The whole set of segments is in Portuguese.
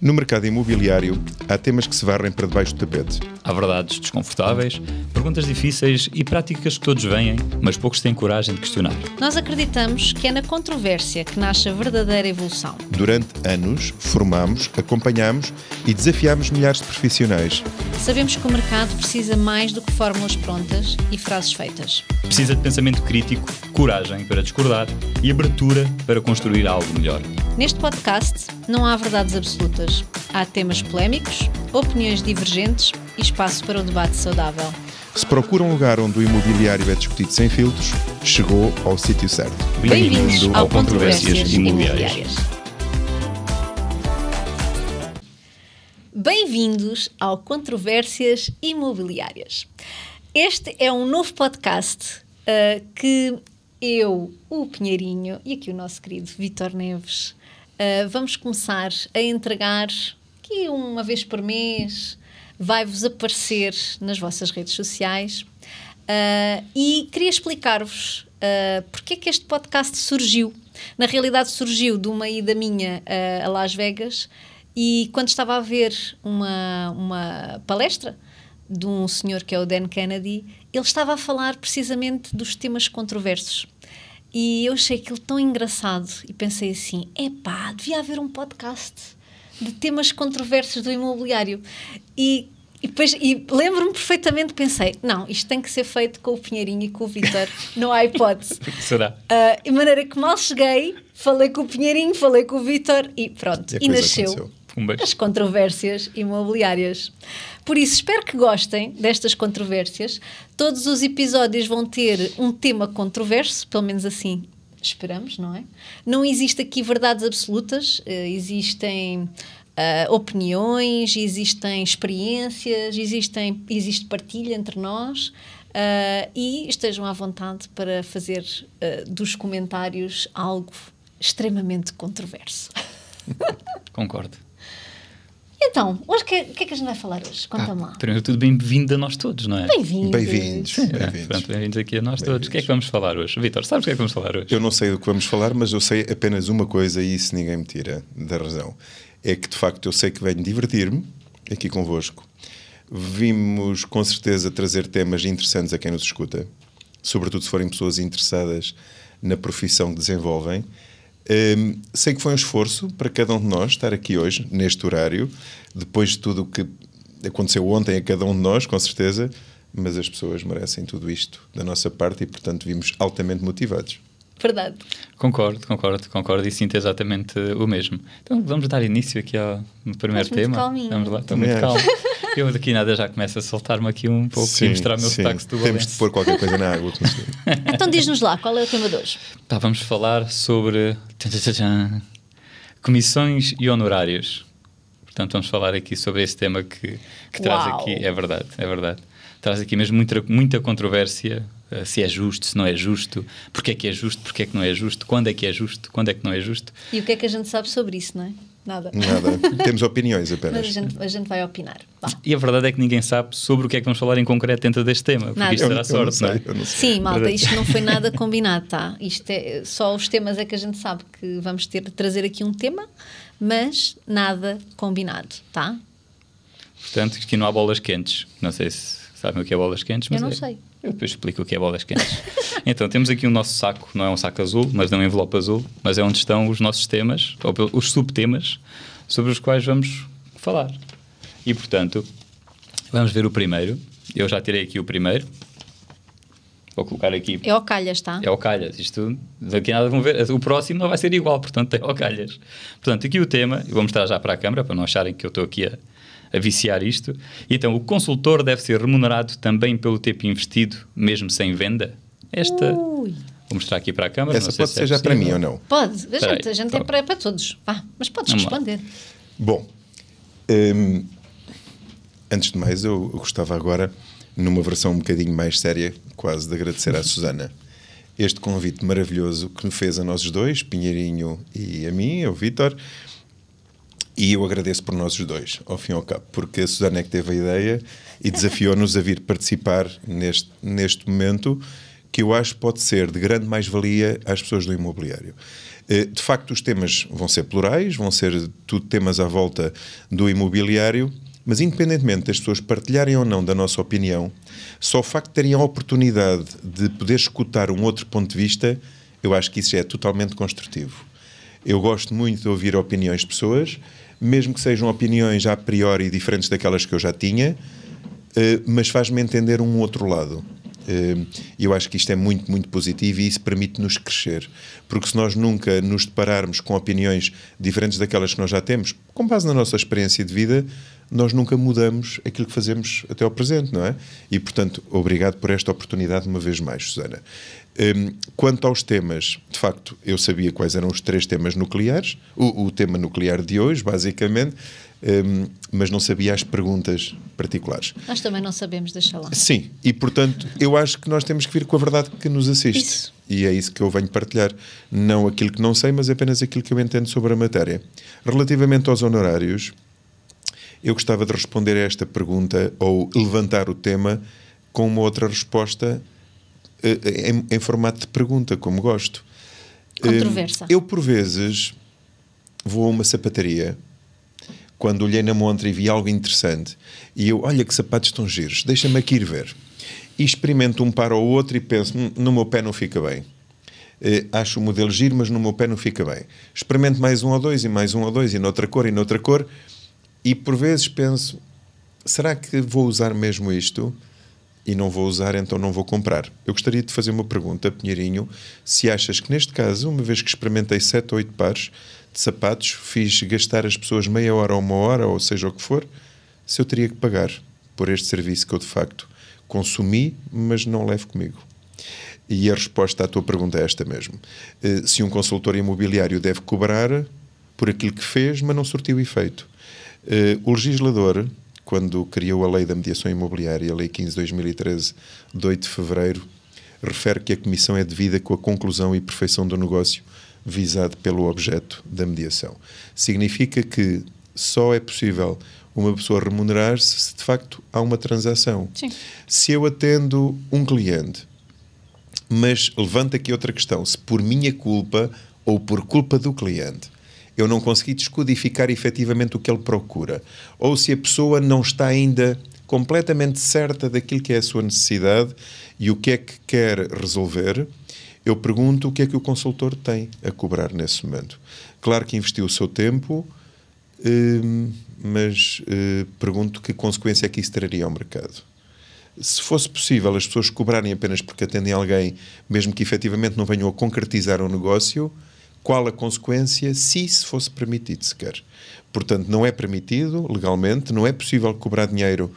No mercado imobiliário, há temas que se varrem para debaixo do tapete. Há verdades desconfortáveis, perguntas difíceis e práticas que todos veem, mas poucos têm coragem de questionar. Nós acreditamos que é na controvérsia que nasce a verdadeira evolução. Durante anos, formamos, acompanhamos e desafiamos milhares de profissionais. Sabemos que o mercado precisa mais do que fórmulas prontas e frases feitas. Precisa de pensamento crítico, coragem para discordar e abertura para construir algo melhor. Neste podcast não há verdades absolutas. Há temas polémicos, opiniões divergentes e espaço para o debate saudável. Se procura um lugar onde o imobiliário é discutido sem filtros, chegou ao sítio certo. Bem-vindos ao Controvérsias Imobiliárias. Bem-vindos ao Controvérsias Imobiliárias. Este é um novo podcast que eu, o Pinheirinho e aqui o nosso querido Vítor Neves vamos começar a entregar aqui uma vez por mês, vai-vos aparecer nas vossas redes sociais e queria explicar-vos porque é que este podcast surgiu. Na realidade surgiu de uma ida minha a Las Vegas e quando estava a ver uma palestra de um senhor que é o Dan Kennedy, ele estava a falar precisamente dos temas controversos. E eu achei aquilo tão engraçado e pensei assim, devia haver um podcast de temas controversos do imobiliário. E lembro-me perfeitamente, pensei, não, isto tem que ser feito com o Pinheirinho e com o Vítor, não há hipótese. Será? De maneira que mal cheguei, falei com o Pinheirinho, falei com o Vítor e pronto, e nasceu as controvérsias imobiliárias. Por isso, espero que gostem destas controvérsias. Todos os episódios vão ter um tema controverso, pelo menos assim esperamos, não é? Não existe aqui verdades absolutas, existem opiniões, existem experiências, existe partilha entre nós e estejam à vontade para fazer dos comentários algo extremamente controverso. Concordo. Então, hoje o que é que a gente vai falar hoje? Conta-me lá. Primeiro de tudo, bem-vindo a nós todos, não é? Bem-vindos. Bem-vindos. Pronto, bem-vindos aqui a nós todos. O que é que vamos falar hoje? Vítor, sabes o que é que vamos falar hoje? Eu não sei do que vamos falar, mas eu sei apenas uma coisa e isso ninguém me tira da razão. É que, de facto, eu sei que venho divertir-me aqui convosco. Vimos, com certeza, trazer temas interessantes a quem nos escuta, sobretudo se forem pessoas interessadas na profissão que desenvolvem. Sei que foi um esforço para cada um de nós estar aqui hoje, neste horário, depois de tudo o que aconteceu ontem a cada um de nós, com certeza, mas as pessoas merecem tudo isto da nossa parte e, portanto, vimos altamente motivados. Verdade. Concordo e sinto exatamente o mesmo. Então vamos dar início aqui no primeiro tema. Calminho. Vamos lá, estou muito calmo. Eu daqui nada já começo a soltar-me aqui um pouco e mostrar o meu sotaque setubalense. Temos de pôr qualquer coisa na água. Então diz-nos lá, qual é o tema de hoje? Vamos falar sobre comissões e honorários. Portanto, vamos falar aqui sobre esse tema que traz aqui, é verdade. Traz aqui mesmo muita controvérsia, se é justo, se não é justo, porque é que é justo, porque é que não é justo, quando é que é justo, quando é que não é justo. E o que é que a gente sabe sobre isso, não é? Nada. Temos opiniões apenas. Mas a gente vai opinar. Vá. E a verdade é que ninguém sabe sobre o que é que vamos falar em concreto dentro deste tema, porque isto será sorte, não é? Eu não sei. Sim, malta, isto não foi nada combinado, tá? Isto é, só os temas é que a gente sabe que vamos ter de trazer aqui um tema, mas nada combinado, tá? Portanto, aqui não há bolas quentes. Não sei se sabem o que é bolas quentes, mas eu não sei. Eu depois explico o que é bolas quentes. Então, temos aqui o nosso saco, não é um saco azul, mas não é um envelope azul, mas é onde estão os nossos temas, ou os subtemas, sobre os quais vamos falar. E, portanto, vamos ver o primeiro. Eu já tirei aqui o primeiro. Vou colocar aqui. É ao calhas, tá? É ao calhas. Isto, daqui a nada vão ver. O próximo não vai ser igual, portanto, é ao calhas. Portanto, aqui o tema, eu vou mostrar já para a câmara, para não acharem que eu estou aqui a viciar isto. Então, o consultor deve ser remunerado também pelo tempo investido, mesmo sem venda? Vou mostrar aqui para a câmara. Essa pode ser já para mim ou não? Pode. A gente é para todos. Vá, mas podes responder. Bom, antes de mais, eu gostava agora, numa versão um bocadinho mais séria, quase de agradecer à Susana este convite maravilhoso que me fez a nós dois, Pinheirinho e a mim, ao Vítor. E eu agradeço por nós os dois, ao fim e ao cabo, porque a Susana é que teve a ideia e desafiou-nos a vir participar neste momento, que eu acho pode ser de grande mais-valia às pessoas do imobiliário. De facto, os temas vão ser plurais, vão ser tudo temas à volta do imobiliário, mas independentemente das pessoas partilharem ou não da nossa opinião, só o facto de terem a oportunidade de poder escutar um outro ponto de vista, eu acho que isso já é totalmente construtivo. Eu gosto muito de ouvir opiniões de pessoas, mesmo que sejam opiniões a priori diferentes daquelas que eu já tinha, mas faz-me entender um outro lado. E eu acho que isto é muito, muito positivo e isso permite-nos crescer. Porque se nós nunca nos depararmos com opiniões diferentes daquelas que nós já temos, com base na nossa experiência de vida, nós nunca mudamos aquilo que fazemos até ao presente, não é? E, portanto, obrigado por esta oportunidade uma vez mais, Susana. Quanto aos temas, de facto, eu sabia quais eram os 3 temas nucleares, o tema nuclear de hoje, basicamente, mas não sabia as perguntas particulares. Nós também não sabemos, deixa lá. Sim, e portanto eu acho que nós temos que vir com a verdade que nos assiste. Isso. E é isso que eu venho partilhar. Não aquilo que não sei, mas apenas aquilo que eu entendo sobre a matéria. Relativamente aos honorários, eu gostava de responder a esta pergunta ou levantar o tema com uma outra resposta em formato de pergunta, como gosto. Controversa. Eu, por vezes, vou a uma sapataria quando olhei na montra e vi algo interessante e eu, olha que sapatos estão giros, deixa-me aqui ir ver. E experimento um par ou outro e penso, no meu pé não fica bem. Acho o modelo giro, mas no meu pé não fica bem. Experimento mais um ou dois e mais um ou dois e noutra cor e por vezes penso, será que vou usar mesmo isto? E não vou usar, então não vou comprar. Eu gostaria de fazer uma pergunta, Pinheirinho, se achas que neste caso, uma vez que experimentei 7 ou 8 pares de sapatos, fiz gastar as pessoas meia hora ou uma hora, ou seja o que for, se eu teria que pagar por este serviço que eu de facto consumi, mas não levo comigo. E a resposta à tua pergunta é esta mesmo. Se um consultor imobiliário deve cobrar por aquilo que fez, mas não surtiu efeito. O legislador, quando criou a Lei da Mediação Imobiliária, a Lei 15/2013, de 8 de fevereiro, refere que a comissão é devida com a conclusão e perfeição do negócio visado pelo objeto da mediação. Significa que só é possível uma pessoa remunerar-se se de facto há uma transação. Sim. Se eu atendo um cliente, mas levanta aqui outra questão, se por minha culpa ou por culpa do cliente eu não consegui descodificar efetivamente o que ele procura, ou se a pessoa não está ainda completamente certa daquilo que é a sua necessidade e o que é que quer resolver, eu pergunto o que é que o consultor tem a cobrar nesse momento. Claro que investiu o seu tempo, mas pergunto que consequência é que isso traria ao mercado. Se fosse possível as pessoas cobrarem apenas porque atendem alguém, mesmo que efetivamente não venham a concretizar o negócio, qual a consequência se isso fosse permitido sequer? Portanto, não é permitido legalmente, não é possível cobrar dinheiro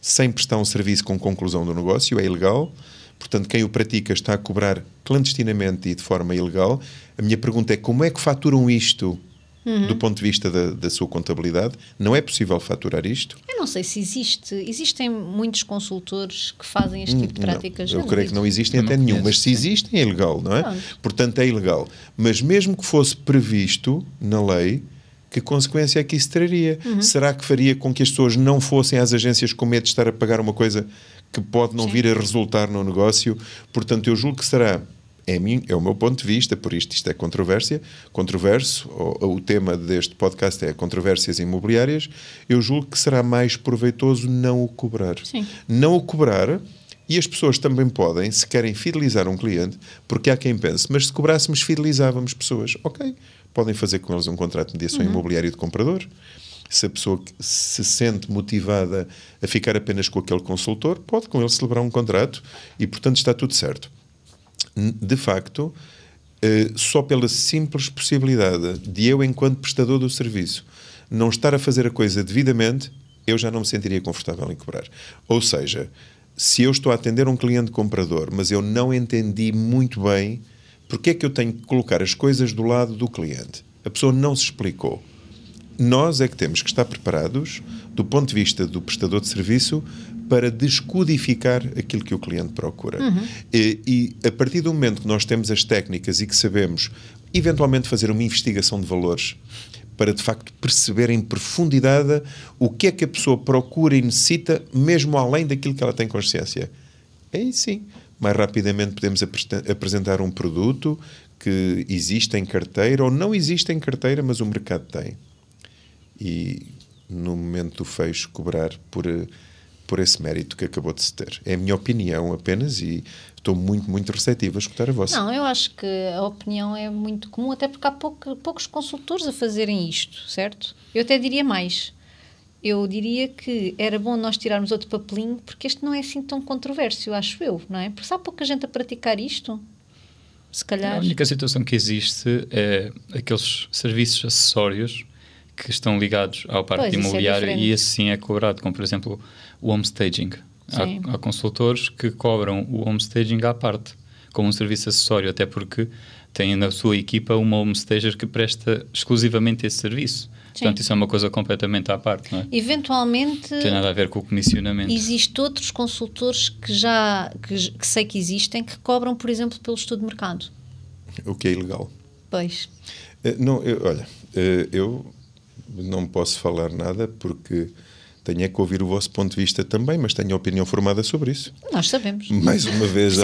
sem prestar um serviço com conclusão do negócio, é ilegal. Portanto, quem o pratica está a cobrar clandestinamente e de forma ilegal. A minha pergunta é como é que faturam isto do ponto de vista da sua contabilidade? Não é possível faturar isto? Eu não sei se existem muitos consultores que fazem este tipo de práticas. Não, eu creio que não existem até nenhum, mas se existem é ilegal, não é? Pronto. Portanto, é ilegal. Mas mesmo que fosse previsto na lei, que consequência é que isso traria? Será que faria com que as pessoas não fossem às agências com medo de estar a pagar uma coisa que pode não vir a resultar no negócio? Portanto, eu julgo que será... É o meu ponto de vista, por isto é controverso, o tema deste podcast é controvérsias imobiliárias, eu julgo que será mais proveitoso não o cobrar. Sim. Não o cobrar, e as pessoas também podem, se querem fidelizar um cliente, porque há quem pense, mas se cobrássemos fidelizávamos pessoas, ok, podem fazer com eles um contrato de mediação imobiliária de comprador. Se a pessoa se sente motivada a ficar apenas com aquele consultor, pode com ele celebrar um contrato e, portanto, está tudo certo. De facto, só pela simples possibilidade de eu, enquanto prestador do serviço, não estar a fazer a coisa devidamente, eu já não me sentiria confortável em cobrar. Ou seja, se eu estou a atender um cliente comprador, mas eu não entendi muito bem porque é que eu tenho que colocar as coisas do lado do cliente, a pessoa não se explicou. Nós é que temos que estar preparados, do ponto de vista do prestador de serviço, para descodificar aquilo que o cliente procura. E a partir do momento que nós temos as técnicas e que sabemos, eventualmente, fazer uma investigação de valores para, de facto, perceber em profundidade o que é que a pessoa procura e necessita, mesmo além daquilo que ela tem consciência. Aí sim, mais rapidamente podemos apresentar um produto que existe em carteira ou não existe em carteira, mas o mercado tem. E no momento do fecho cobrar por esse mérito que acabou de se ter. É a minha opinião apenas e estou muito, muito receptivo a escutar a vossa. Não, eu acho que a opinião é muito comum, até porque há poucos consultores a fazerem isto, certo? Eu até diria mais. Eu diria que era bom nós tirarmos outro papelinho, porque este não é assim tão controverso, acho eu, não é? Porque se há pouca gente a praticar isto, se calhar... A única situação que existe é aqueles serviços acessórios que estão ligados ao parque imobiliário e esse sim é cobrado, como por exemplo o homestaging. Há consultores que cobram o homestaging à parte, como um serviço acessório, até porque têm na sua equipa uma homestager que presta exclusivamente esse serviço. Sim. Portanto, isso é uma coisa completamente à parte, não é? Eventualmente... Não tem nada a ver com o comissionamento. Existem outros consultores que sei que existem, que cobram, por exemplo, pelo estudo de mercado. O que é ilegal. Pois. Eu não posso falar nada porque tenho é que ouvir o vosso ponto de vista também, mas tenho a opinião formada sobre isso. Nós sabemos. Mais uma vez,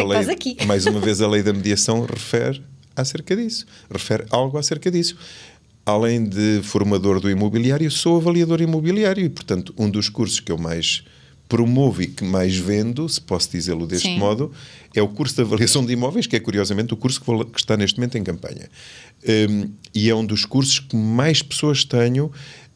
mais uma vez a lei da mediação refere acerca disso. Refere algo acerca disso. Além de formador do imobiliário, sou avaliador imobiliário e, portanto, um dos cursos que eu mais promovo e que mais vendo, se posso dizê-lo deste modo, é o curso de avaliação de imóveis, que é curiosamente o curso que está neste momento em campanha. E é um dos cursos que mais pessoas tenho.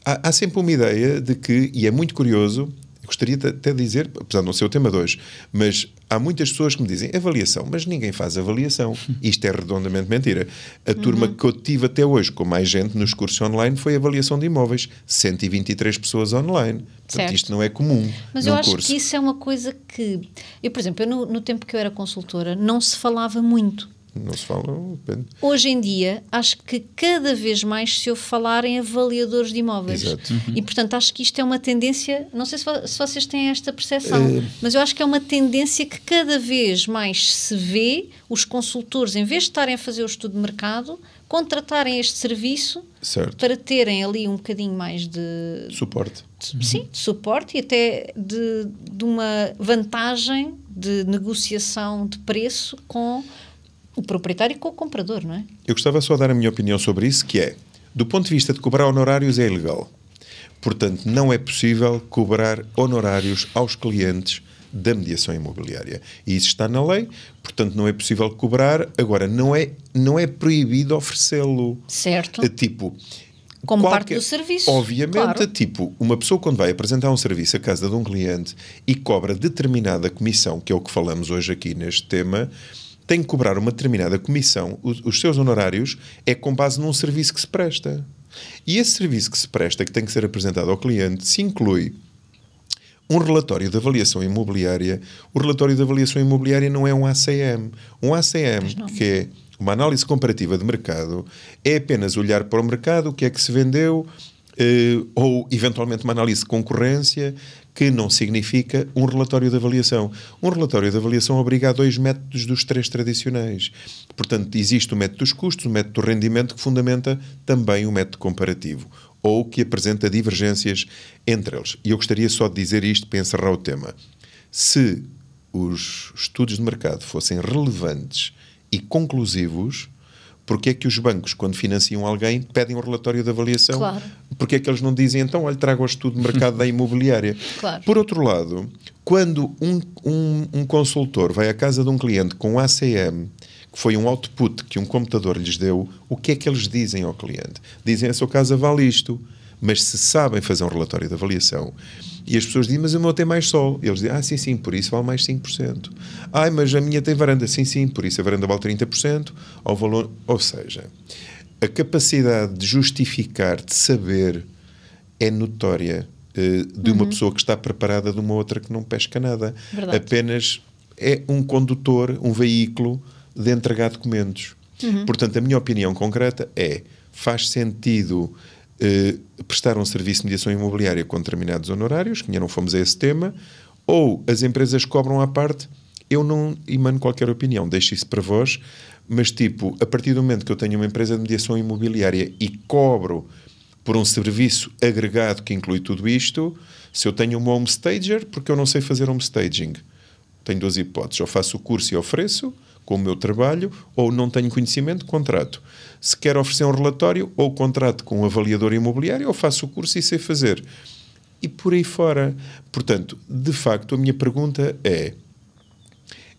Há sempre uma ideia de que, e é muito curioso, eu gostaria até de dizer, apesar de não ser o tema de hoje, mas há muitas pessoas que me dizem avaliação, mas ninguém faz avaliação. Isto é redondamente mentira. A turma que eu tive até hoje com mais gente nos cursos online foi avaliação de imóveis. 123 pessoas online. Portanto, isto não é comum. Mas eu acho que isso é uma coisa que... Eu, por exemplo, no tempo que eu era consultora, não se falava muito. Não se fala, depende. Hoje em dia, acho que cada vez mais se ouve falar em avaliadores de imóveis. Exato. E, portanto, acho que isto é uma tendência, não sei se vocês têm esta percepção, mas eu acho que é uma tendência que cada vez mais se vê os consultores, em vez de estarem a fazer o estudo de mercado, contratarem este serviço para terem ali um bocadinho mais de... Suporte. Sim, de suporte e até de uma vantagem de negociação de preço com... o proprietário com o comprador, não é? Eu gostava só de dar a minha opinião sobre isso, que é, do ponto de vista de cobrar honorários é ilegal. Portanto, não é possível cobrar honorários aos clientes da mediação imobiliária. E isso está na lei, portanto não é possível cobrar. Agora, não é proibido oferecê-lo. Certo. Como parte do serviço. Obviamente, claro. Uma pessoa quando vai apresentar um serviço à casa de um cliente e cobra determinada comissão, que é o que falamos hoje aqui neste tema, tem que cobrar uma determinada comissão. Os seus honorários é com base num serviço que se presta. E esse serviço que se presta, que tem que ser apresentado ao cliente, se inclui um relatório de avaliação imobiliária. O relatório de avaliação imobiliária não é um ACM. Um ACM, que é uma análise comparativa de mercado, é apenas olhar para o mercado, o que é que se vendeu, ou eventualmente uma análise de concorrência, que não significa um relatório de avaliação. Um relatório de avaliação obriga a 2 métodos dos 3 tradicionais. Portanto, existe o método dos custos, o método do rendimento, que fundamenta também o método comparativo, ou que apresenta divergências entre eles. E eu gostaria só de dizer isto para encerrar o tema. Se os estudos de mercado fossem relevantes e conclusivos, porque é que os bancos, quando financiam alguém, pedem um relatório de avaliação? Claro. Porque é que eles não dizem, então, olha, traga o estudo de mercado da imobiliária? Claro. Por outro lado, quando um consultor vai à casa de um cliente com um ACM, que foi um output que um computador lhes deu, o que é que eles dizem ao cliente? Dizem, a sua casa vale isto. Mas se sabem fazer um relatório de avaliação, e as pessoas dizem, mas o meu tem mais sol. Eles dizem, sim, por isso vale mais 5%. Mas a minha tem varanda. Sim, por isso a varanda vale 30% ao valor. Ou seja, a capacidade de justificar, de saber, é notória de uma pessoa que está preparada de uma outra que não pesca nada. Verdade. Apenas é um condutor, um veículo de entregar documentos. Portanto, a minha opinião concreta é, faz sentido prestar um serviço de mediação imobiliária com determinados honorários, que ainda não fomos a esse tema, ou as empresas cobram à parte. Eu não emano qualquer opinião, deixo isso para vós, mas a partir do momento que eu tenho uma empresa de mediação imobiliária e cobro por um serviço agregado que inclui tudo isto, se eu tenho uma homestager, porque eu não sei fazer homestaging, tenho duas hipóteses. Ou faço o curso e ofereço com o meu trabalho, ou não tenho conhecimento, contrato. Se quero oferecer um relatório, ou contrato com um avaliador imobiliário, ou faço o curso e sei fazer. E por aí fora. Portanto, de facto, a minha pergunta é: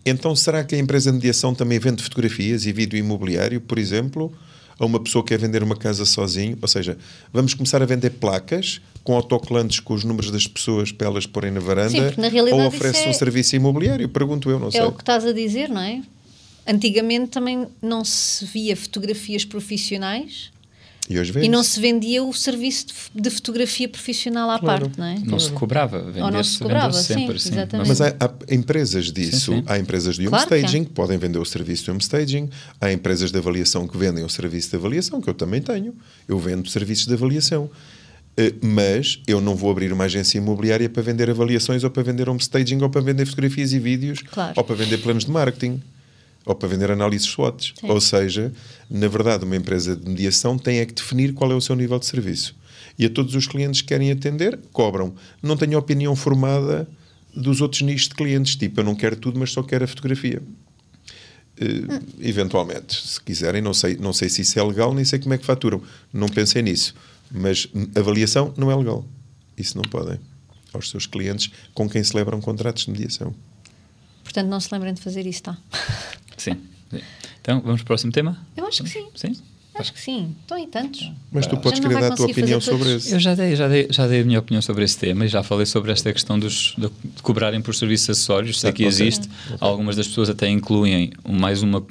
então será que a empresa de mediação também vende fotografias e vídeo imobiliário, por exemplo, a uma pessoa que quer vender uma casa sozinho? Ou seja, vamos começar a vender placas com autocolantes com os números das pessoas para elas porem na varanda? Sim, porque na realidade ou oferece um serviço imobiliário? Pergunto eu, não sei. É o que estás a dizer, não é? Antigamente também não se via fotografias profissionais E hoje e não se vendia o serviço de fotografia profissional à Claro. parte, não é? Não se cobrava, Ou não se cobrava, sempre, sim, sim. exatamente. Mas há empresas disso, Sim, sim. há empresas de Claro que há. homestaging que podem vender o serviço de homestaging, há empresas de avaliação que vendem o serviço de avaliação, que eu também tenho. Eu vendo serviços de avaliação. Mas eu não vou abrir uma agência imobiliária para vender avaliações, ou para vender homestaging, ou para vender fotografias e vídeos, Claro. ou para vender planos de marketing, ou para vender análises SWOT. Sim. Ou seja, na verdade, uma empresa de mediação tem é que definir qual é o seu nível de serviço. E a todos os clientes que querem atender, cobram. Não tenho opinião formada dos outros nichos de clientes, tipo, eu não quero tudo, mas só quero a fotografia. Eventualmente, se quiserem, não sei se isso é legal, nem sei como é que faturam. Não pensei nisso. Mas avaliação não é legal. Isso não podem. Aos seus clientes com quem celebram contratos de mediação. Portanto, não se lembrem de fazer isso, tá? Sim. Então, vamos para o próximo tema? Eu acho que sim. Sim? Acho que sim. Estão aí tantos. Mas tu podes Já não querer vai dar a tua conseguir opinião fazer todos. sobre isso. Eu já dei a minha opinião sobre esse tema e já falei sobre esta questão de cobrarem por serviços acessórios. Sei que Ok. existe. Algumas das pessoas até incluem mais uma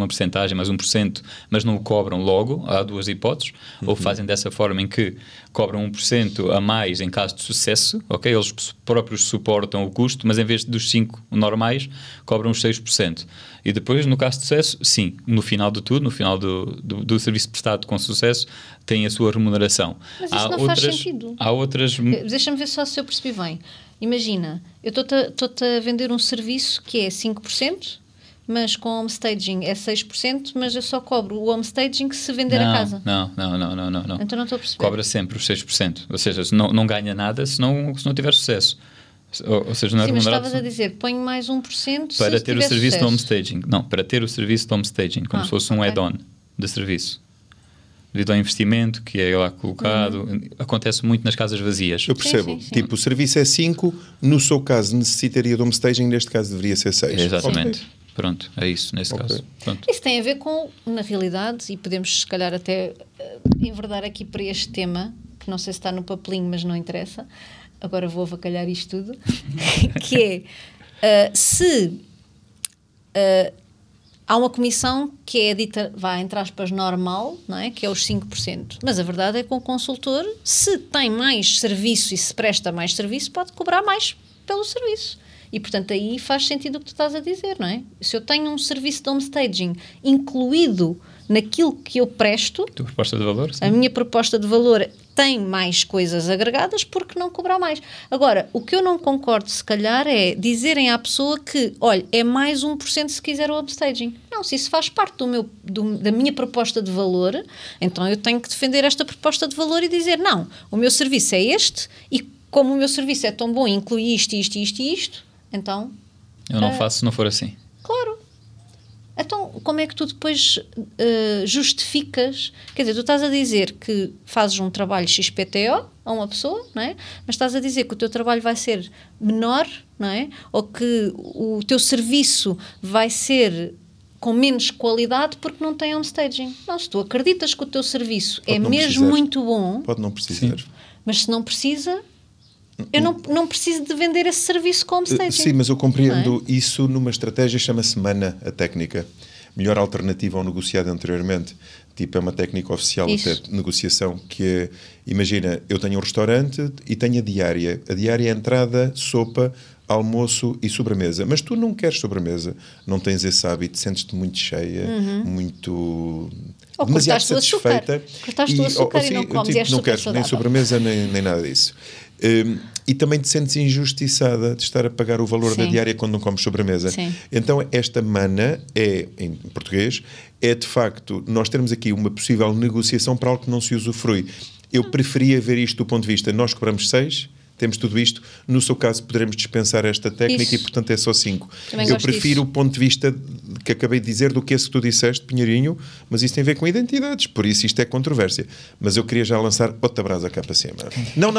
percentagem, mais 1%, mas não o cobram logo. Há duas hipóteses. Ou fazem dessa forma em que cobram 1% a mais em caso de sucesso, ok? Eles próprios suportam o custo, mas em vez dos 5 normais, cobram os 6%. E depois, no caso de sucesso, sim, no final de tudo, no final do serviço prestado com sucesso, tem a sua remuneração. Mas isso não faz sentido. Há outras... Deixa-me ver só se eu percebi bem. Imagina, eu estou-te a vender um serviço que é 5%, mas com homestaging é 6%, mas eu só cobro o homestaging se vender a casa. Não. Então não estou a perceber. Cobra sempre os 6%. Ou seja, não ganha nada se não tiver sucesso. Ou seja, não é Sim, mas remunerado estavas a dizer, ponho mais 1% para se ter o tiver serviço de sucesso. homestaging. Não, para ter o serviço de homestaging, como se fosse um ok. add-on de serviço. Devido ao investimento que é lá colocado, acontece muito nas casas vazias. Eu percebo. sim. Tipo, o serviço é 5, no seu caso necessitaria de homestaging, neste caso deveria ser 6. Exatamente. Ok. Pronto, é isso, nesse Ok. caso. Pronto. Isso tem a ver com, na realidade, e podemos se calhar até enverdar aqui para este tema, que não sei se está no papelinho, mas não interessa, agora vou avacalhar isto tudo, que é, se há uma comissão que é dita, vá, entre aspas, normal, não é? Que é os 5%, mas a verdade é que o consultor, se tem mais serviço e se presta mais serviço, pode cobrar mais pelo serviço. E, portanto, aí faz sentido o que tu estás a dizer, não é? Se eu tenho um serviço de homestaging incluído naquilo que eu presto, Tua proposta de valor? Sim. a minha proposta de valor tem mais coisas agregadas, porque não cobrar mais? Agora, o que eu não concordo, se calhar, é dizerem à pessoa que, olha, é mais 1% se quiser o homestaging. Não, se isso faz parte da minha proposta de valor, então eu tenho que defender esta proposta de valor e dizer, não, o meu serviço é este, e como o meu serviço é tão bom e inclui isto, então... Eu não faço se não for assim. Claro. Então, como é que tu depois justificas? Quer dizer, tu estás a dizer que fazes um trabalho XPTO a uma pessoa, não é? Mas estás a dizer que o teu trabalho vai ser menor, não é? Ou que o teu serviço vai ser com menos qualidade porque não tem homestaging. Não, se tu acreditas que o teu serviço Pode é não mesmo precisar. muito bom, Pode não precisar. mas se não precisa... Eu não preciso de vender esse serviço como homestaging. Sim, mas eu compreendo Não é? isso numa estratégia, chama-se MANA, a técnica. Melhor alternativa ao negociado anteriormente. Tipo, é uma técnica oficial Isso. até de negociação que é, imagina, eu tenho um restaurante e tenho a diária. A diária é entrada, sopa, almoço e sobremesa. Mas tu não queres sobremesa. Não tens esse hábito, sentes-te muito cheia, muito... Ou demasiado cortaste o açúcar. satisfeita. Cortaste o açúcar e não comes, tipo, és não super queres nem saudável. sobremesa nem nada disso. E também te sentes injustiçada de estar a pagar o valor da Sim. diária quando não comes sobremesa. Sim. Então esta mana é, em português, é de facto, nós temos aqui uma possível negociação para algo que não se usufrui. Eu preferia ver isto do ponto de vista, nós cobramos 6, temos tudo isto. No seu caso, poderemos dispensar esta técnica Isso. e, portanto, é só 5. Também Eu gosto prefiro disso. o ponto de vista que acabei de dizer do que esse que tu disseste, Pinheirinho, mas isso tem a ver com identidades, por isso isto é controvérsia. Mas eu queria já lançar outra brasa cá para cima. Não.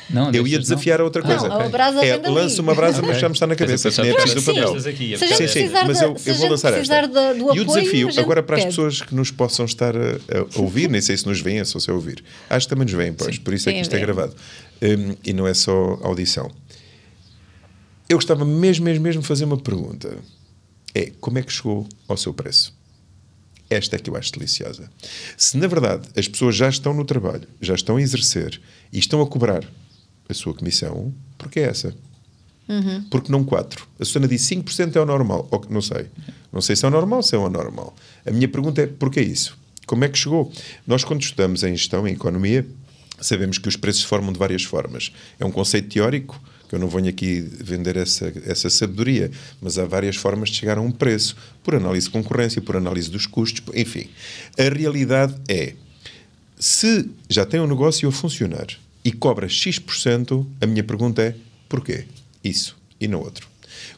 Não, Eu ia deixas, desafiar a outra Não, coisa. a brasa vem dali. Lanço uma brasa, mas Ok. já me está na cabeça. Mas eu Nem é já preciso do pensava papel. que aqui, Se a gente Sim, precisar mas de- eu se a vou gente lançar precisar esta. do E o apoio, desafio, a gente agora para as pede. pessoas que nos possam estar a ouvir, nem sei se nos veem, é só se ouvir. Acho que também nos veem, pois, por isso é que Sim, isto é veem. gravado. E não é só audição. Eu gostava mesmo de fazer uma pergunta. É, como é que chegou ao seu preço? Esta é que eu acho deliciosa. Se, na verdade, as pessoas já estão no trabalho, já estão a exercer e estão a cobrar a sua comissão, porque é essa? Porque não 4%. A Susana disse 5% é o normal. Ou, não sei. Não sei se é o normal ou se é o anormal. A minha pergunta é, porquê isso? Como é que chegou? Nós, quando estudamos em gestão, em economia, sabemos que os preços se formam de várias formas. É um conceito teórico, que eu não venho aqui vender essa sabedoria, mas há várias formas de chegar a um preço, por análise de concorrência, por análise dos custos, enfim. A realidade é, se já tem um negócio a funcionar e cobra X%, a minha pergunta é, porquê? Isso e não outro.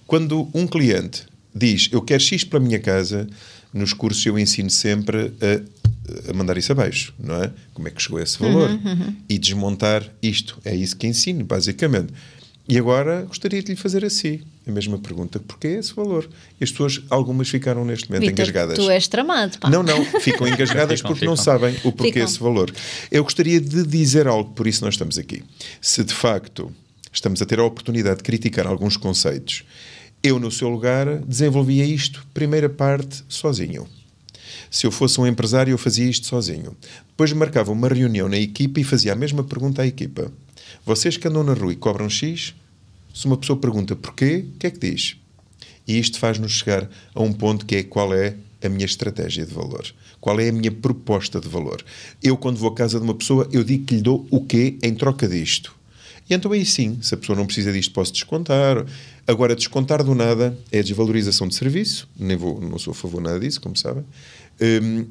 Quando um cliente diz, eu quero X para a minha casa, nos cursos eu ensino sempre a mandar isso abaixo, não é? Como é que chegou a esse valor? E desmontar isto. É isso que ensino, basicamente. E agora gostaria de lhe fazer assim a mesma pergunta. Porquê esse valor? E as pessoas, algumas ficaram neste momento Vítor, engasgadas. tu és tramado, pá. Não, ficam engasgadas porque não sabem o porquê Ficam. esse valor. Eu gostaria de dizer algo, por isso nós estamos aqui. Se de facto estamos a ter a oportunidade de criticar alguns conceitos, eu no seu lugar desenvolvia isto, primeira parte, sozinho. Se eu fosse um empresário, eu fazia isto sozinho. Depois marcava uma reunião na equipa e fazia a mesma pergunta à equipa. Vocês que andam na rua e cobram X, se uma pessoa pergunta porquê, o que é que diz? E isto faz-nos chegar a um ponto que é qual é a minha estratégia de valor. Qual é a minha proposta de valor? Eu, quando vou à casa de uma pessoa, eu digo que lhe dou o quê em troca disto. E então aí sim, se a pessoa não precisa disto, posso descontar. Agora, descontar do nada é desvalorização de serviço. Não sou a favor de nada disso, como sabem.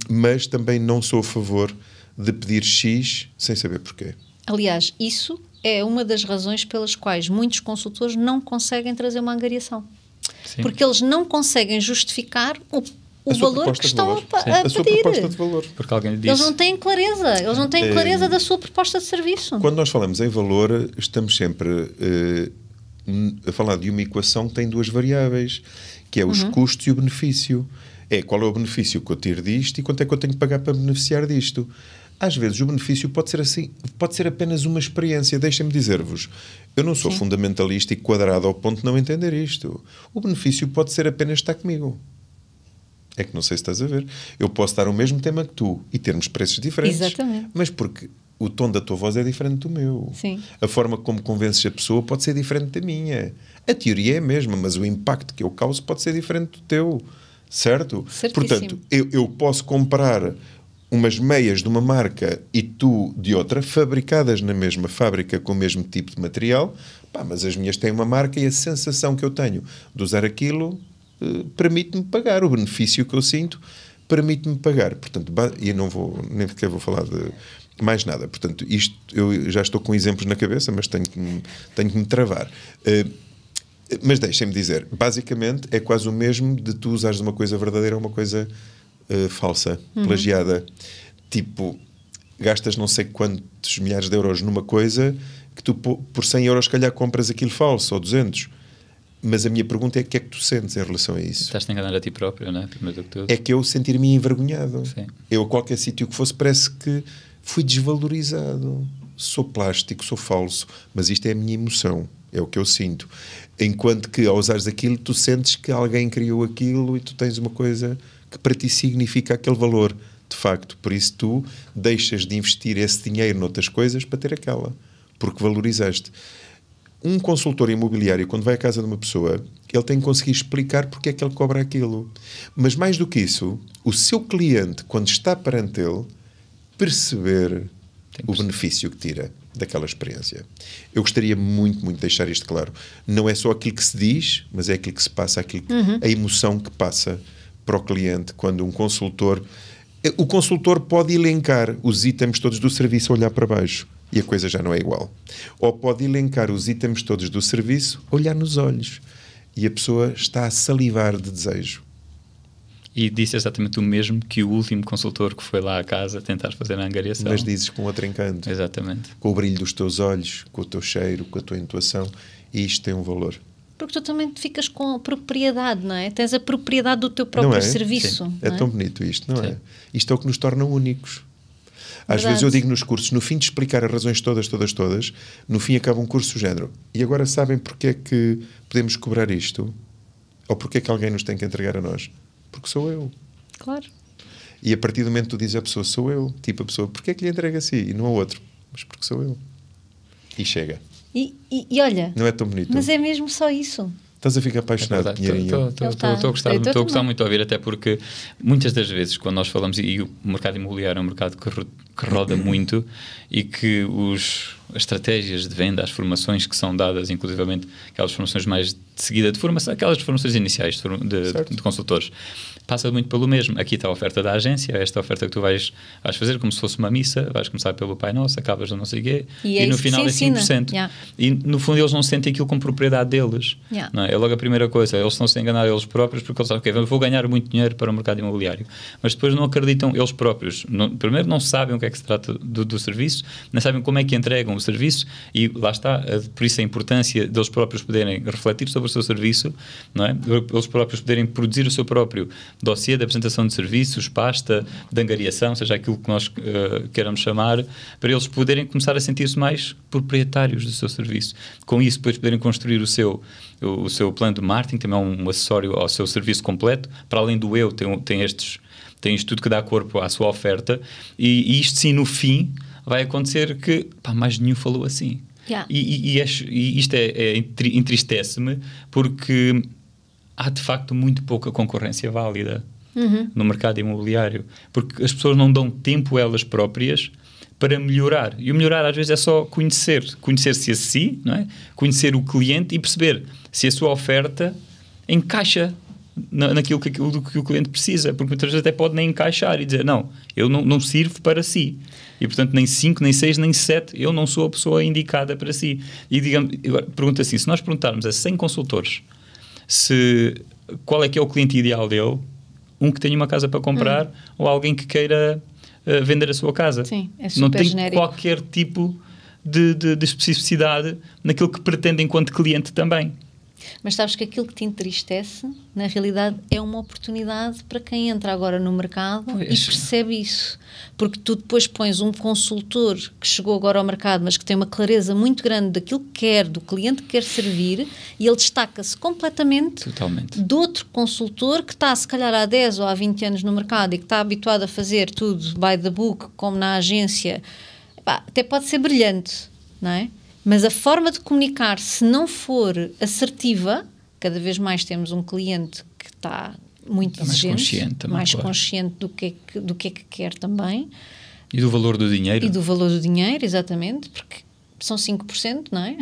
Mas também não sou a favor de pedir X sem saber porquê. Aliás, isso é uma das razões pelas quais muitos consultores não conseguem trazer uma angariação. Sim. Porque eles não conseguem justificar o A sua valor proposta que de estão valor. a A sua pedir. proposta de valor. Porque alguém lhe Eles disse. não têm clareza. Eles não têm clareza da sua proposta de serviço. Quando nós falamos em valor, estamos sempre a falar de uma equação que tem duas variáveis, que é os custos e o benefício. É qual é o benefício que eu tiro disto e quanto é que eu tenho que pagar para beneficiar disto. Às vezes o benefício pode ser assim, pode ser apenas uma experiência. Deixem-me dizer-vos, eu não sou fundamentalista e quadrado ao ponto de não entender isto. O benefício pode ser apenas estar comigo. É que não sei se estás a ver. Eu posso dar o mesmo tema que tu e termos preços diferentes. Exatamente. Mas porque o tom da tua voz é diferente do meu. Sim. A forma como convences a pessoa pode ser diferente da minha. A teoria é a mesma, mas o impacto que eu causo pode ser diferente do teu. Certo? Certíssimo. Portanto, eu posso comprar umas meias de uma marca e tu de outra, fabricadas na mesma fábrica com o mesmo tipo de material, pá, mas as minhas têm uma marca e a sensação que eu tenho de usar aquilo permite-me pagar. O benefício que eu sinto permite-me pagar. Portanto, e não vou, nem sequer vou falar de mais nada. Portanto, isto, eu já estou com exemplos na cabeça, mas tenho que me travar. Mas deixem-me dizer, basicamente é quase o mesmo de tu usares uma coisa verdadeira ou uma coisa falsa, plagiada. Tipo, gastas não sei quantos milhares de euros numa coisa que tu por 100 euros se calhar compras aquilo falso, ou 200. Mas a minha pergunta é o que é que tu sentes em relação a isso? Estás-te a enganar a ti próprio, não é? Primeiro do que tudo. É que eu sentir-me envergonhado. Sim. Eu, a qualquer sítio que fosse, parece que fui desvalorizado. Sou plástico, sou falso, mas isto é a minha emoção, é o que eu sinto. Enquanto que ao usares aquilo, tu sentes que alguém criou aquilo e tu tens uma coisa que para ti significa aquele valor, de facto. Por isso tu deixas de investir esse dinheiro noutras coisas para ter aquela, porque valorizaste. Um consultor imobiliário, quando vai à casa de uma pessoa, ele tem que conseguir explicar porque é que ele cobra aquilo. Mas mais do que isso, o seu cliente, quando está perante ele, perceber o benefício que tira daquela experiência. Eu gostaria muito de deixar isto claro. Não é só aquilo que se diz, mas é aquilo que se passa, a emoção que passa para o cliente quando um consultor O consultor pode elencar os itens todos do serviço a olhar para baixo e a coisa já não é igual. Ou pode elencar os itens todos do serviço a olhar nos olhos e a pessoa está a salivar de desejo. E disse exatamente o mesmo que o último consultor que foi lá à casa tentar fazer a angariação. Mas dizes com outro encanto. Exatamente. Com o brilho dos teus olhos, com o teu cheiro, com a tua intuação. E isto tem um valor. Porque tu também ficas com a propriedade, não é? Tens a propriedade do teu próprio serviço. Sim. É tão bonito isto, não é? Sim. Isto é o que nos torna únicos. Às vezes eu digo nos cursos, no fim de explicar as razões todas, no fim acaba um curso do género. E agora sabem porque é que podemos cobrar isto? Ou porque é que alguém nos tem que entregar a nós? Porque sou eu. Claro. E a partir do momento que tu dizes à pessoa, sou eu. Tipo, a pessoa, porque é que lhe entrega a si e não ao outro? Mas porque sou eu. E chega. E olha... Não é tão bonito. Mas é mesmo só isso. Estás a ficar apaixonado, Pinheirinho? Estou a gostar muito de ouvir, até porque muitas das vezes quando nós falamos, e o mercado imobiliário é um mercado que roda muito e que as estratégias de venda, as formações que são dadas, inclusivamente aquelas formações mais de seguida de formação, aquelas formações iniciais de consultores, passa muito pelo mesmo. Aqui está a oferta da agência, esta oferta que tu vais fazer como se fosse uma missa, vais começar pelo Pai Nosso, acabas no não sei o quê, e no final é 5%. Yeah. E no fundo eles não sentem aquilo como propriedade deles. Yeah. Não é? É logo a primeira coisa, eles estão-se a enganar eles próprios porque eles sabem, ok, vou ganhar muito dinheiro para o mercado imobiliário, mas depois não acreditam eles próprios. Primeiro não sabem o que é que se trata do serviço, não sabem como é que entregam o serviço e lá está, por isso a importância deles próprios poderem refletir sobre o seu serviço, não é? Eles próprios poderem produzir o seu próprio dossiê de apresentação de serviços, pasta de angariação, seja aquilo que nós queiramos chamar, para eles poderem começar a sentir-se mais proprietários do seu serviço. Com isso, depois poderem construir o seu plano de marketing, também é um acessório ao seu serviço completo, para além do tem isto tudo que dá corpo à sua oferta, e isto sim, no fim, vai acontecer que mais nenhum falou assim. Yeah. E isto entristece-me porque há de facto muito pouca concorrência válida no mercado imobiliário, porque as pessoas não dão tempo elas próprias para melhorar, e o melhorar às vezes é só conhecer-se a si, não é? Conhecer o cliente e perceber se a sua oferta encaixa naquilo que o cliente precisa, porque muitas vezes até pode nem encaixar e dizer, não, eu não sirvo para si, e portanto nem 5, nem 6, nem 7 eu não sou a pessoa indicada para si. E digamos, pergunta assim, se nós perguntarmos a 100 consultores qual é que é o cliente ideal dele, um que tenha uma casa para comprar ou alguém que queira vender a sua casa. Sim, é super não tem genérico. Qualquer tipo de especificidade naquilo que pretende enquanto cliente também. Mas sabes que aquilo que te entristece, na realidade, é uma oportunidade para quem entra agora no mercado e percebe isso. Porque tu depois pões um consultor que chegou agora ao mercado, mas que tem uma clareza muito grande daquilo que quer, do cliente que quer servir, e ele destaca-se completamente de outro consultor que está, se calhar, há 10 ou há 20 anos no mercado e que está habituado a fazer tudo by the book, como na agência. Até pode ser brilhante, não é? Mas a forma de comunicar, se não for assertiva, cada vez mais temos um cliente que está muito exigente, mais consciente do que é que quer também. E do valor do dinheiro. E do valor do dinheiro, exatamente, porque são 5%, não é?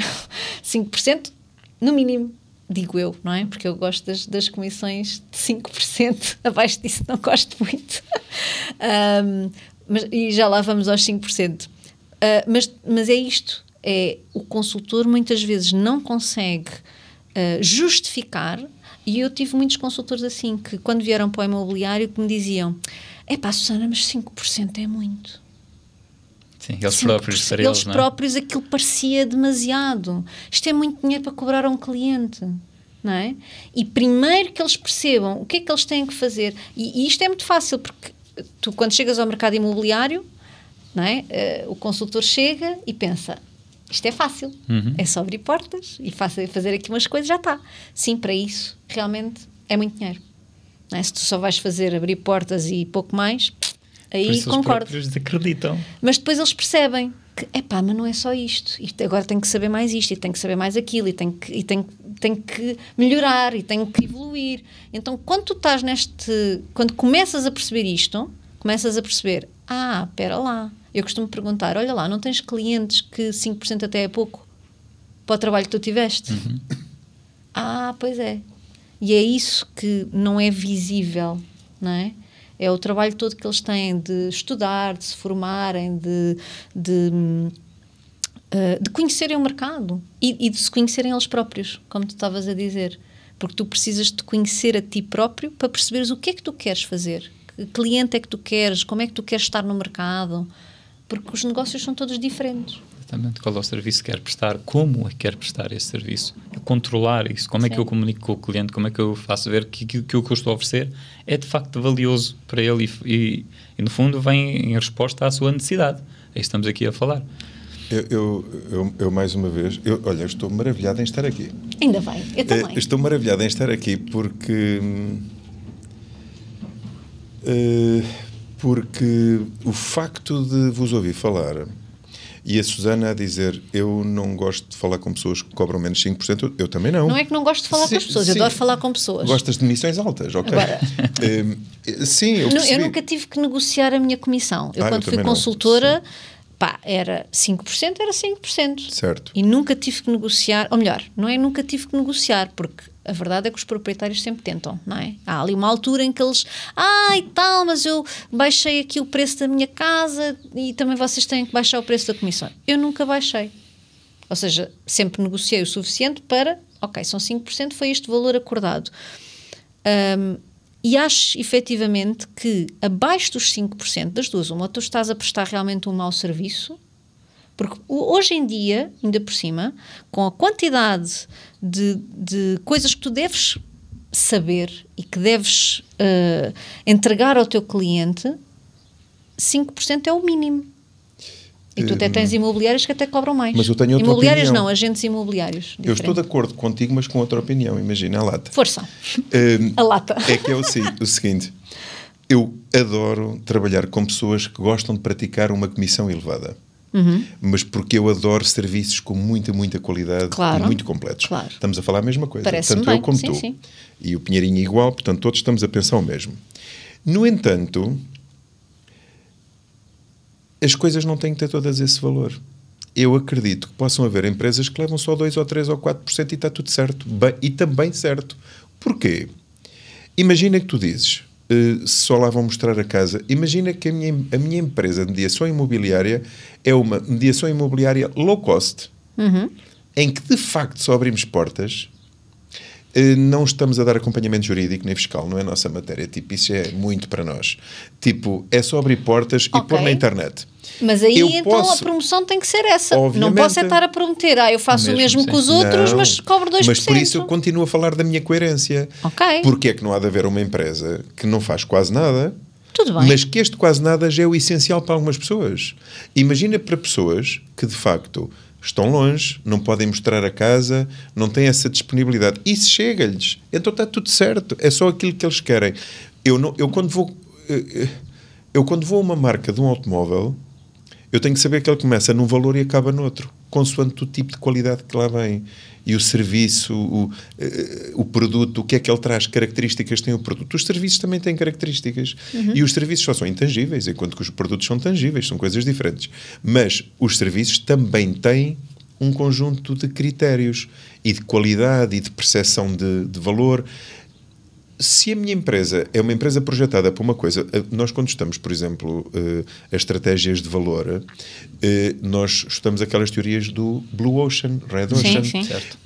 5% no mínimo, digo eu, não é? Porque eu gosto das comissões de 5%, abaixo disso não gosto muito. E já lá vamos aos 5%. Mas é isto. O consultor muitas vezes não consegue justificar, e eu tive muitos consultores assim, que quando vieram para o imobiliário que me diziam, Susana, mas 5% é muito. Sim, eles próprios para eles, não é? Próprios aquilo parecia demasiado. Isto é muito dinheiro para cobrar a um cliente, não é? E primeiro que eles percebam o que é que eles têm que fazer, e isto é muito fácil, porque tu quando chegas ao mercado imobiliário, não é? O consultor chega e pensa, isto é fácil, é só abrir portas e fazer aqui umas coisas, já está. Sim, para isso, realmente, é muito dinheiro. Não é? Se tu só vais abrir portas e pouco mais, aí concordo. Eles acreditam. Mas depois eles percebem que, mas não é só isto. Agora tenho que saber mais isto, e tenho que saber mais aquilo, e tenho que melhorar, e tenho que evoluir. Então, quando tu estás quando começas a perceber isto, começas a perceber, espera lá. Eu costumo perguntar, olha lá, não tens clientes que 5% até é pouco para o trabalho que tu tiveste? Pois é. E é isso que não é visível, não é? É o trabalho todo que eles têm de estudar, de se formarem, de conhecerem o mercado e de se conhecerem eles próprios, como tu estavas a dizer. Porque tu precisas de conhecer a ti próprio para perceberes o que é que tu queres fazer, que cliente é que tu queres, como é que tu queres estar no mercado, porque os negócios são todos diferentes. Exatamente. Qual é o serviço que quer prestar, como é que quer prestar esse serviço, controlar isso, como é que eu comunico com o cliente, como é que eu faço ver que o que eu estou a oferecer é de facto valioso para ele e no fundo vem em resposta à sua necessidade. É isso que estamos aqui a falar. Eu mais uma vez, olha, eu estou maravilhado em estar aqui. Ainda bem, eu também. Estou maravilhado em estar aqui porque o facto de vos ouvir falar e a Susana a dizer eu não gosto de falar com pessoas que cobram menos 5%, eu também não. Não é que não gosto de falar com as pessoas, eu adoro falar com pessoas. Gostas de missões altas, ok. Agora, sim, eu percebi. Eu nunca tive que negociar a minha comissão. Eu quando fui consultora, era 5%, era 5%. Certo. E nunca tive que negociar, ou melhor, não é nunca tive que negociar, porque a verdade é que os proprietários sempre tentam, não é? Há ali uma altura em que eles, mas eu baixei aqui o preço da minha casa e também vocês têm que baixar o preço da comissão. Eu nunca baixei. Ou seja, sempre negociei o suficiente para, são 5%, foi este valor acordado. E acho, efetivamente, que abaixo dos 5% das duas, uma, tu estás a prestar realmente um mau serviço, porque hoje em dia, ainda por cima, com a quantidade de coisas que tu deves saber e que deves entregar ao teu cliente, 5% é o mínimo. E tu até tens imobiliários que até cobram mais. Mas eu tenho outra imobiliários opinião. Não, agentes imobiliários. Diferente. Eu estou de acordo contigo, mas com outra opinião. Imagina a lata. Força. A lata. É que é o seguinte. Eu adoro trabalhar com pessoas que gostam de praticar uma comissão elevada. Mas porque eu adoro serviços com muita, muita qualidade e muito completos. Claro. Estamos a falar a mesma coisa. Parece-me tanto bem. eu como sim, tu. Sim. E o Pinheirinho igual, portanto todos estamos a pensar o mesmo. No entanto, as coisas não têm que ter todas esse valor. Eu acredito que possam haver empresas que levam só 2 ou 3 ou 4% e está tudo certo. E também certo. Porquê? Imagina que tu dizes, só lá vão mostrar a casa, imagina que a minha empresa de mediação imobiliária é uma mediação imobiliária low cost, em que de facto só abrimos portas, não estamos a dar acompanhamento jurídico nem fiscal, não é a nossa matéria, tipo, isso é muito para nós. Tipo, é só abrir portas e pôr na internet. Mas aí então a promoção tem que ser essa. Não posso estar a prometer, eu faço o mesmo que os outros, mas cobro 2%. Mas por isso eu continuo a falar da minha coerência. Porque é que não há de haver uma empresa que não faz quase nada, tudo bem, mas que este quase nada já é o essencial para algumas pessoas. Imagina para pessoas que de facto estão longe, não podem mostrar a casa, não têm essa disponibilidade. Isso chega-lhes. Então está tudo certo. É só aquilo que eles querem. Eu quando vou a uma marca de um automóvel, eu tenho que saber que ele começa num valor e acaba noutro, consoante o tipo de qualidade que lá vem. E o serviço, o produto, o que é que ele traz, características tem o produto. Os serviços também têm características. E os serviços só são intangíveis, enquanto que os produtos são tangíveis, são coisas diferentes. Mas os serviços também têm um conjunto de critérios e de qualidade e de percepção de valor. Se a minha empresa é uma empresa projetada para uma coisa, nós quando estamos, por exemplo, as estratégias de valor, nós estudamos aquelas teorias do Blue Ocean, Red Ocean. Sim. Certo.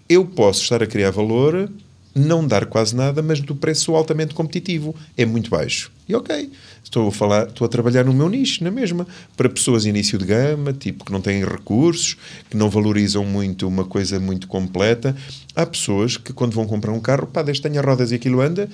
Eu posso estar a criar valor, não dar quase nada, mas do preço altamente competitivo. É muito baixo. E estou a trabalhar no meu nicho, na mesma, para pessoas de início de gama, tipo que não têm recursos, que não valorizam muito uma coisa muito completa. Há pessoas que quando vão comprar um carro, desde que tenha rodas e aquilo anda,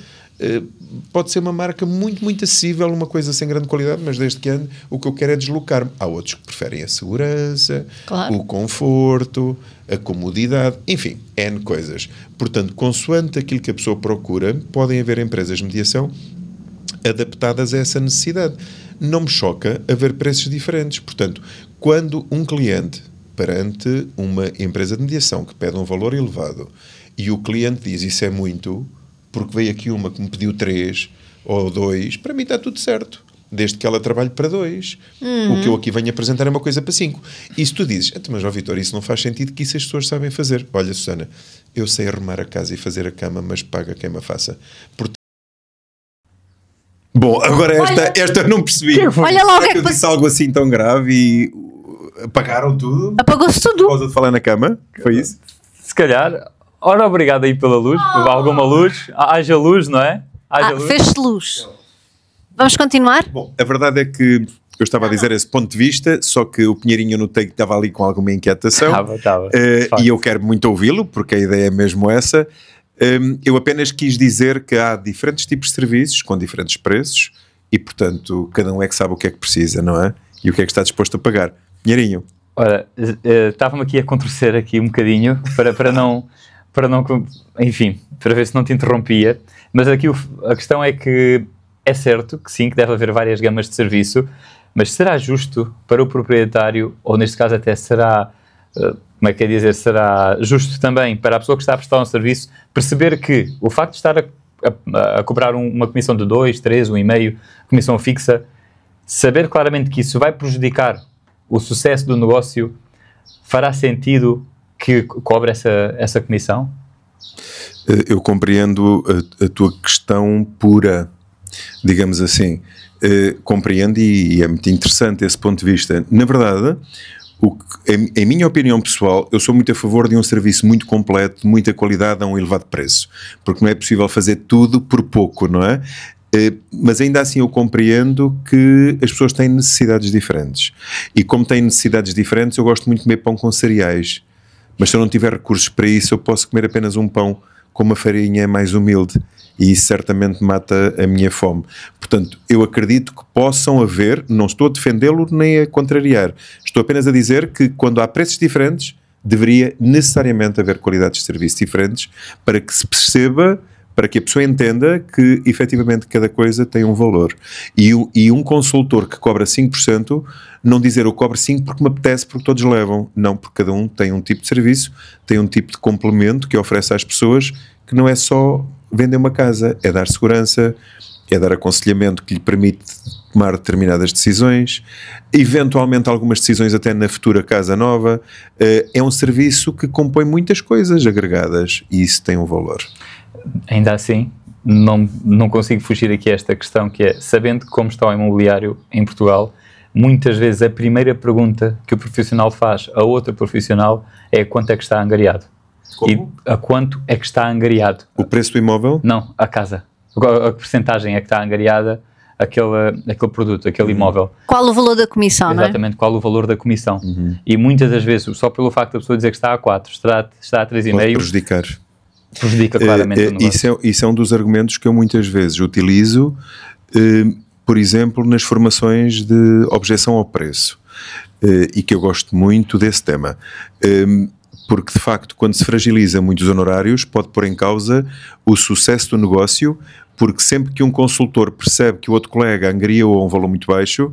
pode ser uma marca muito, muito acessível, uma coisa sem grande qualidade, mas desde que ande, o que eu quero é deslocar-me. Há outros que preferem a segurança, o conforto, a comodidade, enfim, N coisas. Portanto, consoante aquilo que a pessoa procura, podem haver empresas de mediação adaptadas a essa necessidade. Não me choca haver preços diferentes. Portanto, quando um cliente perante uma empresa de mediação que pede um valor elevado e o cliente diz isso é muito, porque veio aqui uma que me pediu 3 ou 2, para mim está tudo certo. Desde que ela trabalhe para 2. O que eu aqui venho apresentar é uma coisa para 5. E se tu dizes, mas Vitor, isso não faz sentido, que isso as pessoas sabem fazer. Olha, Susana, eu sei arrumar a casa e fazer a cama, mas paga quem me a faça. Portanto, Bom, agora esta eu não percebi. Olha lá o que é que eu disse algo assim tão grave e apagaram tudo? Apagou-se Por tudo. causa de falar na cama? Foi isso? Se calhar, ora, obrigado aí pela luz, por alguma luz. Haja luz, não é? Haja luz. Fez-se luz. Vamos continuar? Bom, a verdade é que eu estava a dizer esse ponto de vista, só que o Pinheirinho eu notei que estava ali com alguma inquietação. Estava. E eu quero muito ouvi-lo, porque a ideia é mesmo essa. Eu apenas quis dizer que há diferentes tipos de serviços, com diferentes preços, e portanto, cada um é que sabe o que é que precisa, não é? E o que é que está disposto a pagar. Pinheirinho. Ora, estava-me aqui a contorcer aqui um bocadinho, para não, enfim, para ver se não te interrompia, mas aqui a questão é que é certo que sim, que deve haver várias gamas de serviço, mas será justo para o proprietário, ou neste caso até será, como é que é dizer, será justo também para a pessoa que está a prestar um serviço, perceber que o facto de estar a cobrar uma comissão de 2, 3, 1,5, comissão fixa, saber claramente que isso vai prejudicar o sucesso do negócio, fará sentido que cobre essa comissão? Eu compreendo a tua questão pura, digamos assim. Compreendo e é muito interessante esse ponto de vista. Na verdade, em minha opinião pessoal, eu sou muito a favor de um serviço muito completo, de muita qualidade a um elevado preço, porque não é possível fazer tudo por pouco, não é? Mas ainda assim eu compreendo que as pessoas têm necessidades diferentes, e como têm necessidades diferentes, eu gosto muito de comer pão com cereais, mas se eu não tiver recursos para isso, eu posso comer apenas um pão com uma farinha mais humilde, e isso certamente mata a minha fome. Portanto, eu acredito que possam haver, não estou a defendê-lo nem a contrariar, estou apenas a dizer que quando há preços diferentes, deveria necessariamente haver qualidades de serviço diferentes, para que se perceba, para que a pessoa entenda que efetivamente cada coisa tem um valor. E um consultor que cobra 5%, não dizer eu cobro 5% porque me apetece, porque todos levam. Não, porque cada um tem um tipo de serviço, tem um tipo de complemento que oferece às pessoas, que não é só vender uma casa, é dar segurança, é dar aconselhamento que lhe permite tomar determinadas decisões, eventualmente algumas decisões até na futura casa nova. É um serviço que compõe muitas coisas agregadas e isso tem um valor. Ainda assim, não consigo fugir aqui a esta questão, que é, sabendo como está o imobiliário em Portugal, muitas vezes a primeira pergunta que o profissional faz a outro profissional é quanto é que está angariado. Como? E a quanto é que está angariado. O preço do imóvel? Não, a casa. A percentagem é que está angariada aquele produto, aquele imóvel. Qual o valor da comissão, não é? Exatamente, qual o valor da comissão. E muitas das vezes, só pelo facto da pessoa dizer que está a 4, está a 3,5... Pode prejudicar. Prejudica claramente o negócio. Isso é um dos argumentos que eu muitas vezes utilizo, por exemplo, nas formações de objeção ao preço, e que eu gosto muito desse tema, porque de facto quando se fragiliza muitos honorários pode pôr em causa o sucesso do negócio, porque sempre que um consultor percebe que o outro colega angariou a um valor muito baixo,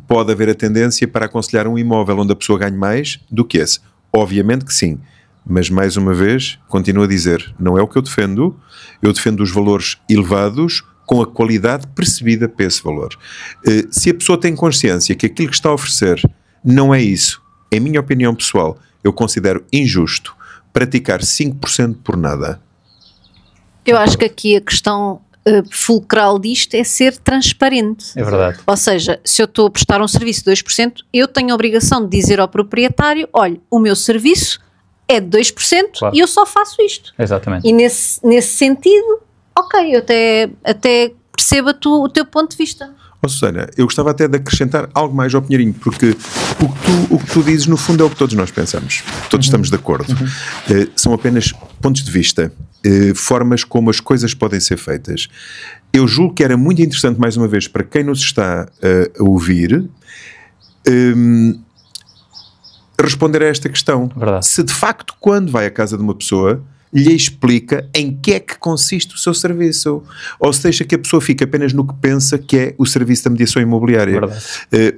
pode haver a tendência para aconselhar um imóvel onde a pessoa ganhe mais do que esse. Obviamente que sim. Mas, mais uma vez, continuo a dizer, não é o que eu defendo os valores elevados com a qualidade percebida para esse valor. Se a pessoa tem consciência que aquilo que está a oferecer não é isso, em minha opinião pessoal, eu considero injusto praticar 5% por nada. Eu acho que aqui a questão fulcral disto é ser transparente. É verdade. Ou seja, se eu estou a prestar um serviço de 2%, eu tenho a obrigação de dizer ao proprietário, olha, o meu serviço é de 2%, claro, e eu só faço isto. Exatamente. E nesse sentido, ok, eu até percebo o teu ponto de vista. Oh, Susana, eu gostava até de acrescentar algo mais ao Pinheirinho, porque o que tu dizes no fundo é o que todos nós pensamos, todos estamos de acordo. São apenas pontos de vista, formas como as coisas podem ser feitas. Eu julgo que era muito interessante, mais uma vez, para quem nos está a ouvir, responder a esta questão. Verdade. Se de facto, quando vai à casa de uma pessoa, lhe explica em que é que consiste o seu serviço, ou se deixa que a pessoa fique apenas no que pensa que é o serviço da mediação imobiliária.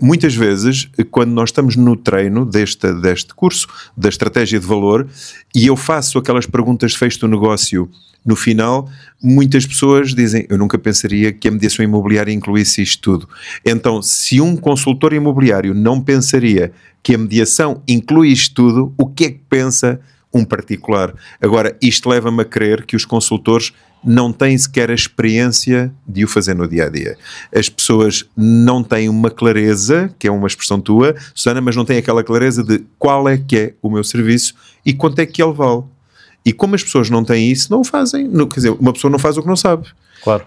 Muitas vezes, quando nós estamos no treino deste curso, da estratégia de valor, e eu faço aquelas perguntas de fecho do negócio no final, muitas pessoas dizem, eu nunca pensaria que a mediação imobiliária incluísse isto tudo. Então, se um consultor imobiliário não pensaria que a mediação inclui isto tudo, o que é que pensa um particular. Agora, isto leva-me a crer que os consultores não têm sequer a experiência de o fazer no dia-a-dia. As pessoas não têm uma clareza, que é uma expressão tua, Susana, mas não têm aquela clareza de qual é que é o meu serviço e quanto é que ele vale. E como as pessoas não têm isso, não o fazem. Quer dizer, uma pessoa não faz o que não sabe. Claro.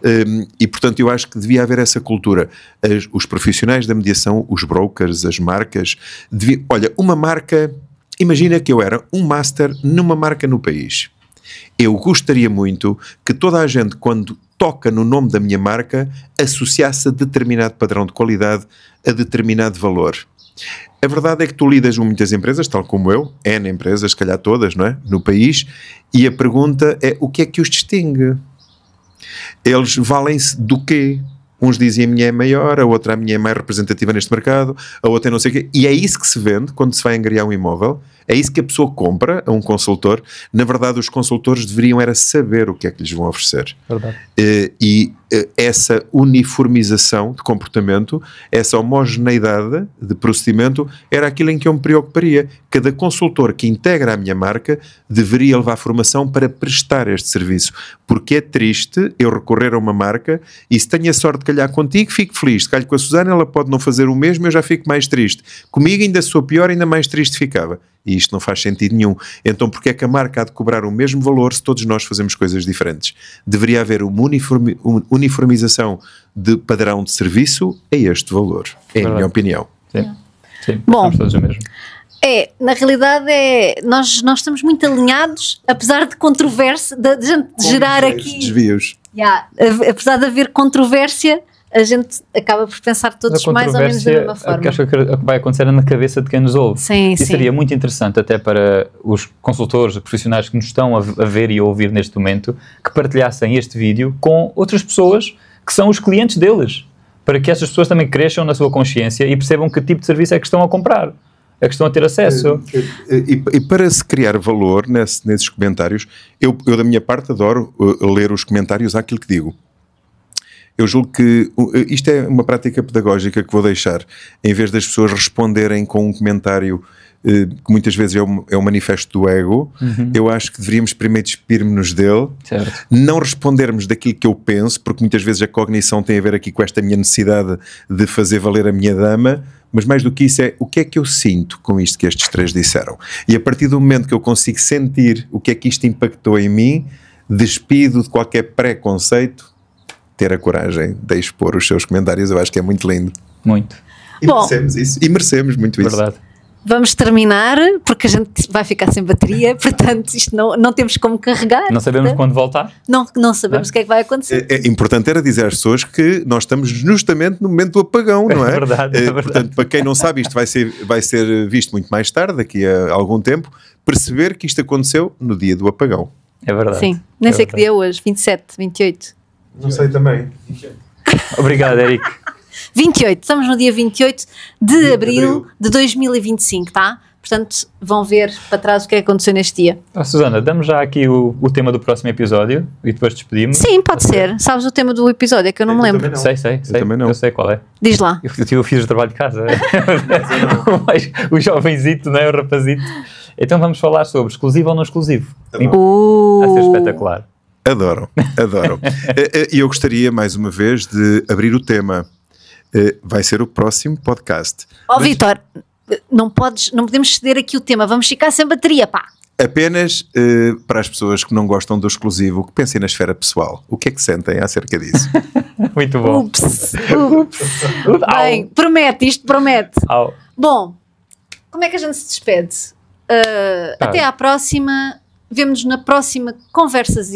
E, portanto, eu acho que devia haver essa cultura. Os profissionais da mediação, os brokers, as marcas, olha, uma marca... Imagina que eu era um master numa marca no país. Eu gostaria muito que toda a gente, quando toca no nome da minha marca, associasse a determinado padrão de qualidade, a determinado valor. A verdade é que tu lidas com muitas empresas, tal como eu, N empresas, se calhar todas, não é? No país, e a pergunta é o que é que os distingue? Eles valem-se do quê? Uns dizem a minha é maior, a outra a minha é mais representativa neste mercado, a outra é não sei o quê. E é isso que se vende quando se vai angariar um imóvel. É isso que a pessoa compra a um consultor. Na verdade, os consultores deveriam era saber o que é que lhes vão oferecer. Verdade. Essa uniformização de comportamento, essa homogeneidade de procedimento, era aquilo em que eu me preocuparia. Cada consultor que integra a minha marca deveria levar formação para prestar este serviço. Porque é triste eu recorrer a uma marca e se tenho a sorte de calhar contigo, fico feliz. Se calho com a Susana, ela pode não fazer o mesmo, eu já fico mais triste. Comigo ainda sou pior, ainda mais triste ficava. E isto não faz sentido nenhum. Então porque é que a marca há de cobrar o mesmo valor se todos nós fazemos coisas diferentes? Deveria haver uma uniformização de padrão de serviço a este valor. É a minha opinião. Sim. Sim. Bom, todos o mesmo. na realidade nós estamos muito alinhados, apesar de controvérsia, de gente gerar aqui... Desvios. Apesar de haver controvérsia, a gente acaba por pensar todos mais ou menos da mesma forma. Acho que vai acontecer na cabeça de quem nos ouve. Sim, e seria muito interessante até para os consultores, os profissionais que nos estão a ver e a ouvir neste momento, que partilhassem este vídeo com outras pessoas que são os clientes deles, para que essas pessoas também cresçam na sua consciência e percebam que tipo de serviço é que estão a comprar, é que estão a ter acesso. E para se criar valor nesses comentários, eu da minha parte adoro ler os comentários àquilo que digo. Eu julgo que isto é uma prática pedagógica que vou deixar. Em vez das pessoas responderem com um comentário que muitas vezes é o manifesto do ego, eu acho que deveríamos primeiro despir-nos dele, certo. Não respondermos daquilo que eu penso, porque muitas vezes a cognição tem a ver aqui com esta minha necessidade de fazer valer a minha dama, mas mais do que isso é o que é que eu sinto com isto que estes três disseram. E a partir do momento que eu consigo sentir o que é que isto impactou em mim, despido de qualquer preconceito, ter a coragem de expor os seus comentários, eu acho que é muito lindo. Muito. E merecemos isso. E merecemos muito isso. Verdade. Vamos terminar, porque a gente vai ficar sem bateria, portanto isto não temos como carregar. Não sabemos quando voltar? Não sabemos o que é que vai acontecer. É importante era dizer às pessoas que nós estamos justamente no momento do apagão, não é? É verdade. Portanto, para quem não sabe, isto vai ser visto muito mais tarde, daqui a algum tempo, perceber que isto aconteceu no dia do apagão. É verdade. Sim, nem sei que dia é hoje, 27, 28. Não sei também. Obrigado, Eric. 28, estamos no dia 28 de abril de 2025, tá? Portanto, vão ver para trás o que é que aconteceu neste dia. Susana, damos já aqui o tema do próximo episódio e depois despedimos. Sim, pode ser. Sabes o tema do episódio? É que eu não me lembro. Sei. Eu também não. Eu sei qual é. Diz lá. Eu fiz o trabalho de casa. O jovenzito, não é? O rapazito. Então vamos falar sobre exclusivo ou não exclusivo. Vai ser espetacular. Adoro. E eu gostaria, mais uma vez, de abrir o tema. Vai ser o próximo podcast. Vítor, não podemos ceder aqui o tema, vamos ficar sem bateria, pá. Apenas para as pessoas que não gostam do exclusivo, que pensem na esfera pessoal. O que é que sentem acerca disso? Muito bom. Ups. Bem, promete, isto promete. Au. Bom, como é que a gente se despede? Até à próxima. Vemo-nos na próxima Conversas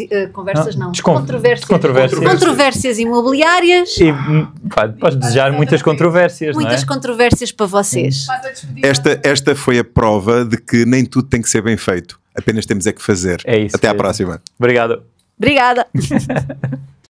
Imobiliárias. E podes desejar muitas controvérsias, muitas não é? controvérsias para vocês. Esta foi a prova de que nem tudo tem que ser bem feito. Apenas temos é que fazer. É isso. Até à próxima. Obrigado. Obrigada.